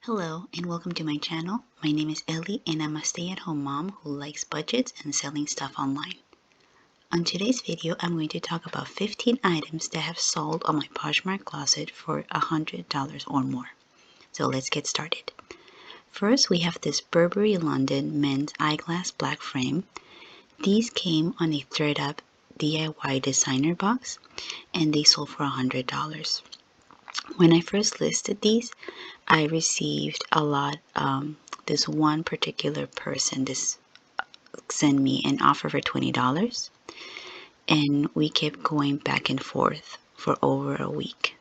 Hello and welcome to my channel. My name is Ellie and I'm a stay-at-home mom who likes budgets and selling stuff online. On today's video, I'm going to talk about 15 items that have sold on my Poshmark closet for $100 or more. So let's get started. First, we have this Burberry London men's eyeglass black frame. These came on a ThredUp DIY designer box and they sold for $100. When I first listed these, I received a lot. This one particular person sent me an offer for $20, and we kept going back and forth for over a week.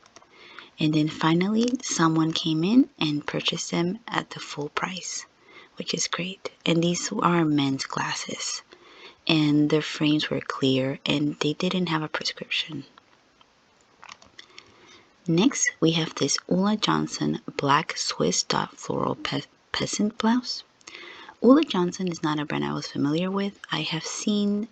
And then finally, someone came in and purchased them at the full price, which is great. And these are men's glasses, and their frames were clear, and they didn't have a prescription. Next, we have this Ulla Johnson black Swiss dot floral peasant blouse. Ulla Johnson is not a brand I was familiar with. I have seen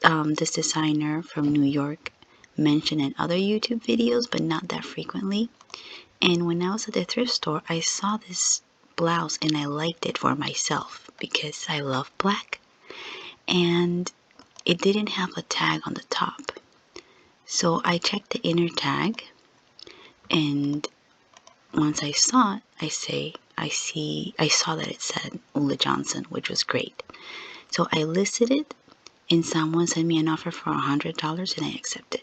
this designer from New York mentioned in other YouTube videos, but not that frequently. And when I was at the thrift store, I saw this blouse and I liked it for myself because I love black. And it didn't have a tag on the top. So I checked the inner tag. And once I saw it, I saw that it said Ulla Johnson, which was great. So I listed it, and someone sent me an offer for $100, and I accepted.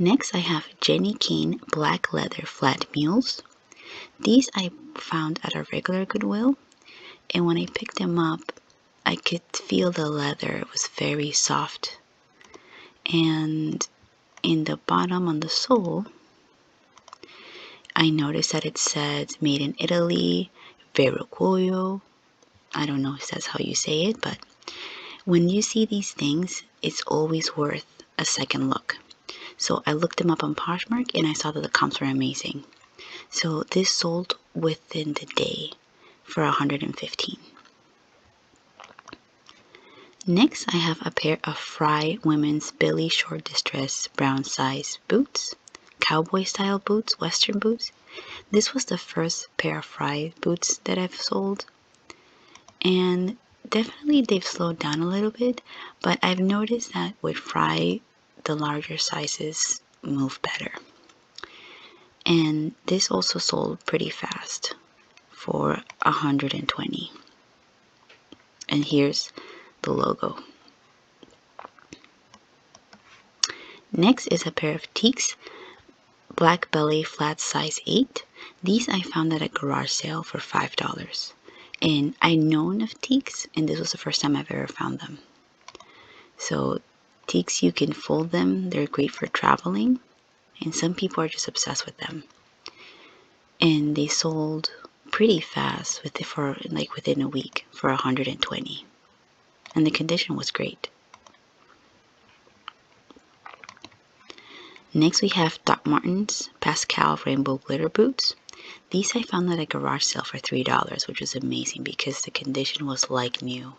Next, I have Jenny Kane black leather flat mules. These I found at a regular Goodwill, and when I picked them up, I could feel the leather. It was very soft, and in the bottom on the sole, I noticed that it said made in Italy, Vero Cuoio. I don't know if that's how you say it, but when you see these things, it's always worth a second look. So I looked them up on Poshmark and I saw that the comps were amazing. So this sold within the day for $115. Next, I have a pair of Fry women's Billy short distress brown size boots, cowboy style boots, western boots. This was the first pair of Fry boots that I've sold, and definitely they've slowed down a little bit, but I've noticed that with Fry, the larger sizes move better. And this also sold pretty fast for $120. And here's the logo. Next is a pair of Teaks black belly flat size 8. These I found at a garage sale for $5. And I'd known of Teaks, and this was the first time I've ever found them. So Teaks, you can fold them. They're great for traveling, and some people are just obsessed with them. And they sold pretty fast within a week for $120. And the condition was great. Next, we have Doc Martens Pascal rainbow glitter boots. These I found at a garage sale for $3, which was amazing because the condition was like new.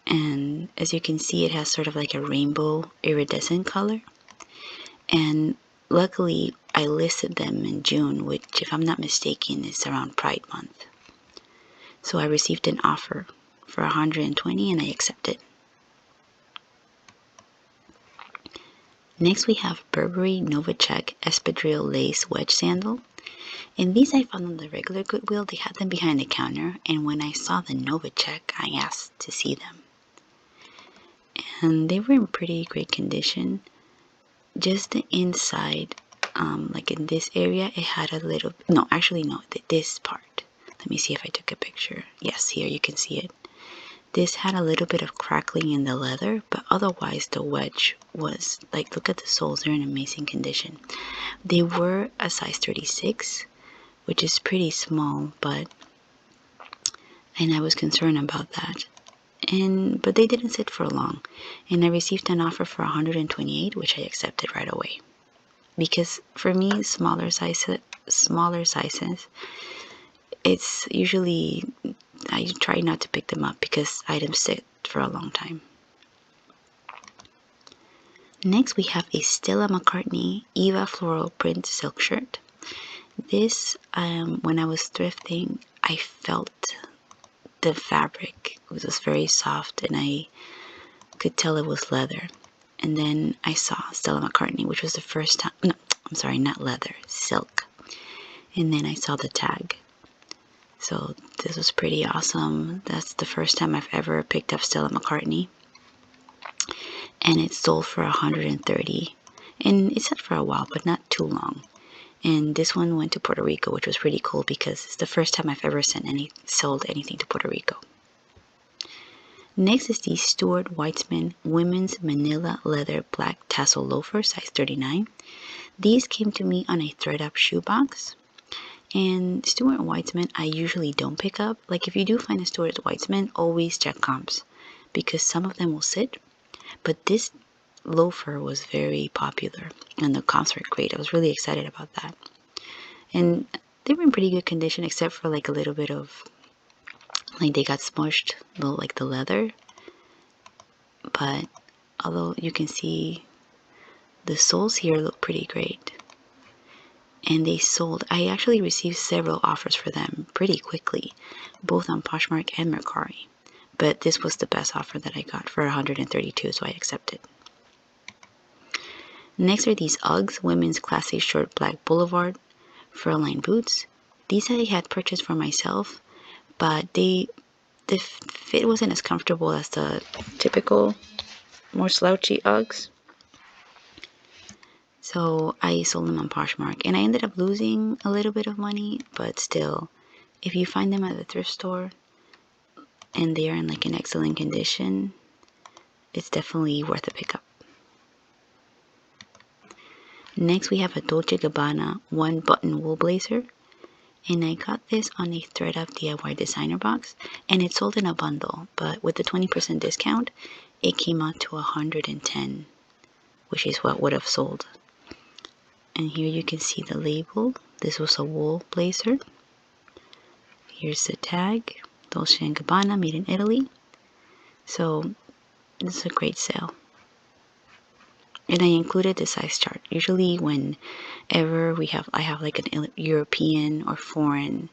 And as you can see, it has sort of like a rainbow iridescent color. And luckily, I listed them in June, which, if I'm not mistaken, is around Pride Month. So I received an offer for $120 and I accepted. Next, we have Burberry Novacek Espadrille lace wedge sandal. And these I found on the regular Goodwill. They had them behind the counter, and when I saw the Novacek, I asked to see them. And they were in pretty great condition. Just the inside, like in this area, it had a little, this part. Let me see if I took a picture. Yes, here you can see it. This had a little bit of crackling in the leather, but otherwise the wedge was, like, look at the soles, they're in amazing condition. They were a size 36, which is pretty small, and I was concerned about that. But they didn't sit for long, and I received an offer for $128, which I accepted right away. Because for me, smaller sizes, it's usually, I try not to pick them up because items sit for a long time. Next, we have a Stella Mccartney Eva floral print silk shirt. This, when I was thrifting, I felt the fabric. It was very soft and I could tell it was leather. And then I saw Stella McCartney, which was the first time, no, I'm sorry, not leather, silk. And then I saw the tag. So this was pretty awesome. That's the first time I've ever picked up Stella McCartney. And it sold for $130. And it sat for a while, but not too long. And this one went to Puerto Rico, which was pretty cool because it's the first time I've ever sold anything to Puerto Rico. Next is the Stuart Weitzman Women's Manila Leather Black Tassel Loafer, size 39. These came to me on a thread-up shoebox. And Stuart Weitzman, I usually don't pick up. Like, if you do find a Stuart Weitzman, always check comps, because some of them will sit. But this loafer was very popular, and the comps were great. I was really excited about that. And they were in pretty good condition, except for like a little bit of, like, they got smushed, like the leather. But although you can see the soles here look pretty great. And they sold, I actually received several offers for them pretty quickly, both on Poshmark and Mercari. But this was the best offer that I got for $132, so I accepted. Next are these Uggs Women's Classic Short Black Boulevard fur-lined boots. These I had purchased for myself, but the fit wasn't as comfortable as the typical, more slouchy Uggs. So I sold them on Poshmark, and I ended up losing a little bit of money, but still, if you find them at the thrift store and they are in like an excellent condition, it's definitely worth a pickup. Next we have a Dolce & Gabbana one button wool blazer, and I got this on a thread-up DIY designer box, and it sold in a bundle, but with the 20% discount it came out to $110, which is what would have sold. And here you can see the label. This was a wool blazer. Here's the tag, Dolce & Gabbana, made in Italy. So this is a great sale. And I included the size chart. Usually whenever I have like an European or foreign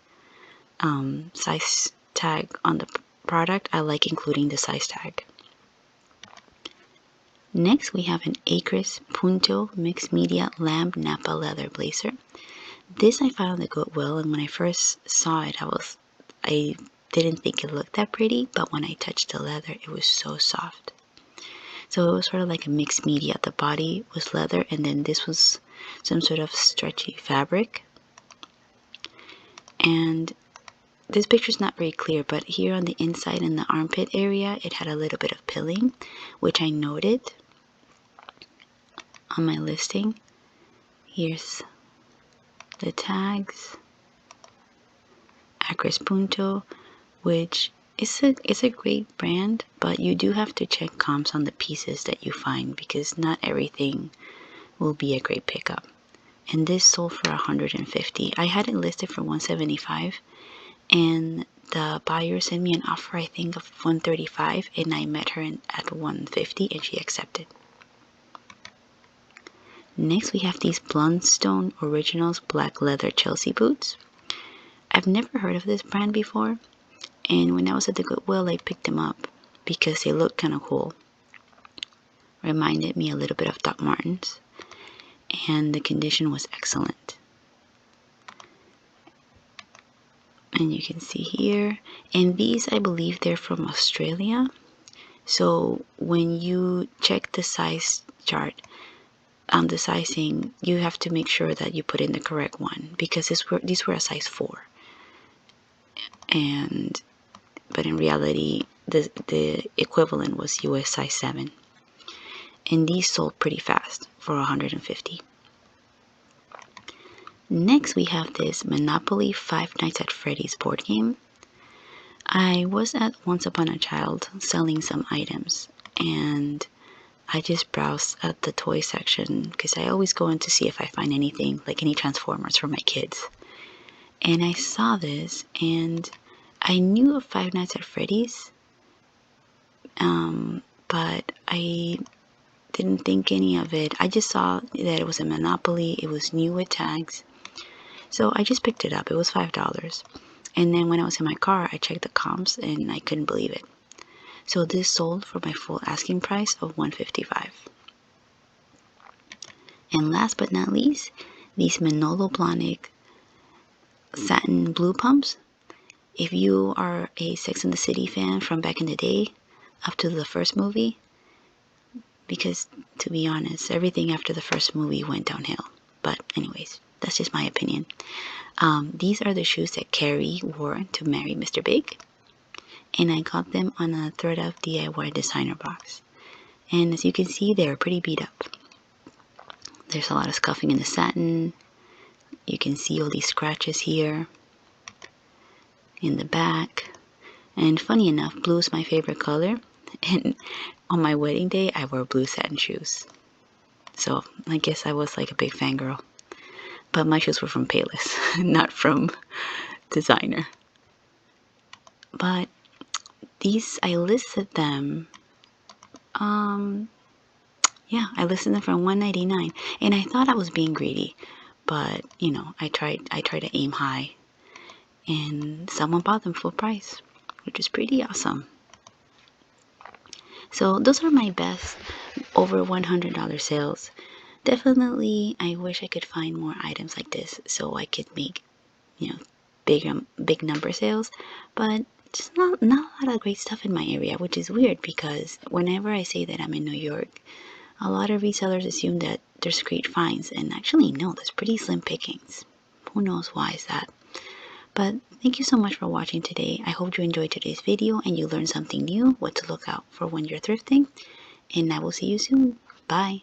size tag on the product, I like including the size tag. Next we have an Acres Punto Mixed Media Lamb Napa leather blazer. This I found at the Goodwill, and when I first saw it, I didn't think it looked that pretty, but when I touched the leather, it was so soft. So it was sort of like a mixed media. The body was leather, and then this was some sort of stretchy fabric. And this picture's not very clear, but here on the inside in the armpit area, it had a little bit of pilling, which I noted on my listing. Here's the tags, Acres Punto, which it's a great brand, but you do have to check comps on the pieces that you find, because not everything will be a great pickup. And this sold for $150. I had it listed for $175, and the buyer sent me an offer, I think, of $135, and I met her at $150, and she accepted. Next we have these Blundstone Originals black leather Chelsea boots. I've never heard of this brand before, and when I was at the Goodwill, I picked them up because they looked kind of cool. Reminded me a little bit of Doc Martens, and the condition was excellent. And you can see here, and these, I believe they're from Australia. So when you check the size chart, the sizing, you have to make sure that you put in the correct one, because these were a size 4. But in reality, the equivalent was US size 7. And these sold pretty fast for $150. Next we have this Monopoly Five Nights at Freddy's board game. I was at Once Upon a Child selling some items, and I just browsed at the toy section because I always go in to see if I find anything, like any Transformers for my kids. And I saw this, and I knew of Five Nights at Freddy's, but I didn't think any of it. I just saw that it was a Monopoly, it was new with tags, So I just picked it up. It was $5. And then when I was in my car, I checked the comps and I couldn't believe it. So this sold for my full asking price of $155. And last but not least, these Manolo Blahnik satin blue pumps. If you are a Sex and the City fan from back in the day, up to the first movie, because to be honest, everything after the first movie went downhill. But anyways, that's just my opinion. These are the shoes that Carrie wore to marry Mr. Big. And I got them on a Thread Up DIY designer box. And as you can see, they're pretty beat up. There's a lot of scuffing in the satin. You can see all these scratches here in the back. And funny enough, blue is my favorite color. And on my wedding day, I wore blue satin shoes. So I guess I was like a big fangirl. But my shoes were from Payless, not from designer. But these, I listed them, yeah, I listed them for $199. And I thought I was being greedy. But, you know, I tried to aim high. And someone bought them full price, which is pretty awesome. So those are my best over $100 sales. Definitely, I wish I could find more items like this so I could make, you know, big number sales. But just not a lot of great stuff in my area, which is weird because whenever I say that I'm in New York, a lot of resellers assume that there's great finds, and actually no, there's pretty slim pickings. Who knows why is that? But thank you so much for watching today. I hope you enjoyed today's video and you learned something new, what to look out for when you're thrifting, and I will see you soon. Bye.